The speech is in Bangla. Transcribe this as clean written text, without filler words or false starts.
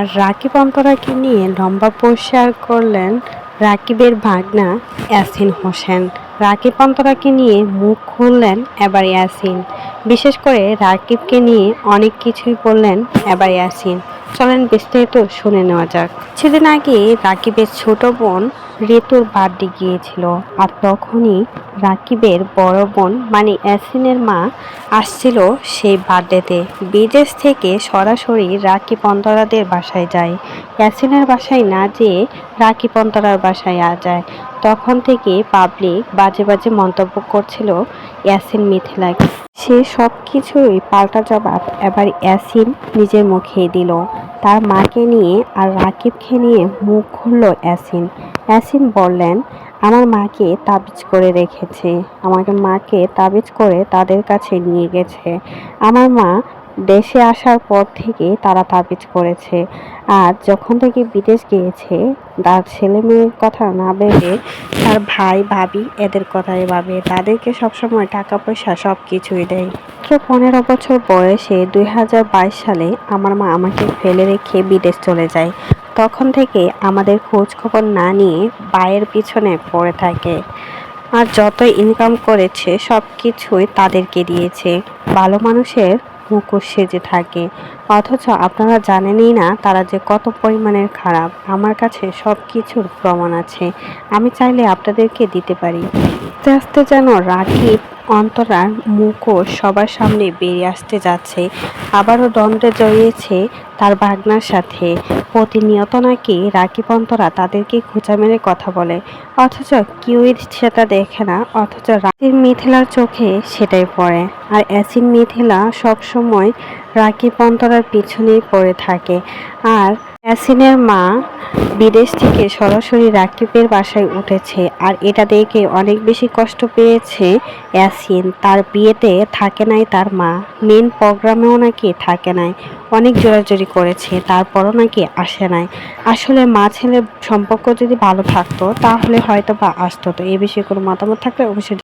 আর রাকিব অন্তরাকে নিয়ে লম্বা পোস্ট শেয়ার করলেন রাকিবের ভাগনা ইয়াসিন হোসেন। রাকিব অন্তরাকে নিয়ে মুখ খুললেন এবার ইয়াসিন। বিশেষ করে রাকিবকে নিয়ে অনেক কিছুই বললেন এবার ইয়াসিন। চলেন বিস্তারিত শুনে নেওয়া যাক। কিছুদিন আগে রাকিবের ছোট বোন ঋতুর বার্থডে গিয়েছিল, আর তখনই রাকিবের বড় বোন মানে ইয়াসিনের মা আসছিল সেই বার্থডেতে। বিদেশ থেকে সরাসরি রাকিব অন্তরাদের বাসায় যায়, ইয়াসিনের বাসায় না যেয়ে রাকিব অন্তরার বাসায় যায়। তখন থেকে পাবলিক বাজে বাজে মন্তব্য করছিল ইয়াসিন মিথিলাকে। সে সব কিছুই পাল্টা জবাব এবার ইয়াসিন নিজের মুখেই দিল। তার মাকে নিয়ে আর রাকিবকে নিয়ে মুখ খুলল ইয়াসিন। ইয়াসিন বললেন, আমার মাকে তাবিজ করে রেখেছে, আমাকে মাকে তাবিজ করে তাদের কাছে নিয়ে গেছে। আমার মা দেশে আসার পর থেকে তারা তাবিজ করেছে, আর যখন থেকে বিদেশ গিয়েছে তার ছেলে মেয়ের কথা না ভেবে তার ভাই ভাবি এদের কথাই ভাবে, তাদেরকে সবসময় টাকা পয়সা সব কিছুই দেয়। 15 বছর বয়সে 2022 সালে আমার মা আমাকে ফেলে রেখে বিদেশ চলে যায়। তখন থেকে আমাদের খোঁজ খবর না নিয়ে ভাইয়ের পিছনে পড়ে থাকে, আর যত ইনকাম করেছে সব কিছুই তাদেরকে দিয়েছে। ভালো মানুষের মুখোশ সেজে থাকে, অথচ আপনারা জানেনই না তারা যে কত পরিমাণের খারাপ। আমার কাছে সব কিছুর প্রমাণ আছে, আমি চাইলে আপনাদেরকে দিতে পারি। আস্তে আস্তে যেন রাকিব অন্তরার মুখোশ সবার সামনে বেরিয়ে আসতে যাচ্ছে। আবারও দ্বন্দ্বে জড়িয়েছে তার ভাগনার সাথে। প্রতিনিয়ত নাকি রাকিব অন্তরা তাদেরকে খোঁচা মেরে কথা বলে, অথচ কেউই সেটা দেখে না। অথচ রাকিব মিথিলার চোখে সেটাই পড়ে, আর ইয়াসিন মিথিলা সবসময় রাকিব অন্তরার পিছনেই পড়ে থাকে। আর ইয়াসিনের মা বিদেশ থেকে সরাসরি রাকিবের বাসায় উঠেছে, আর এটা দেখে অনেক বেশি কষ্ট পেয়েছে ইয়াসিন। তার বিয়েতে থাকে নাই তার মা, মেন প্রোগ্রামেও নাকি থাকে নাই, অনেক জোরাজুরি করেছে, তারপরও নাকি আসে নাই। আসলে মা ছেলের সম্পর্ক যদি ভালো থাকতো তাহলে হয়তো বা আসতো। তো এই বিষয়ে কোনো মতামত থাকলে অবশ্যই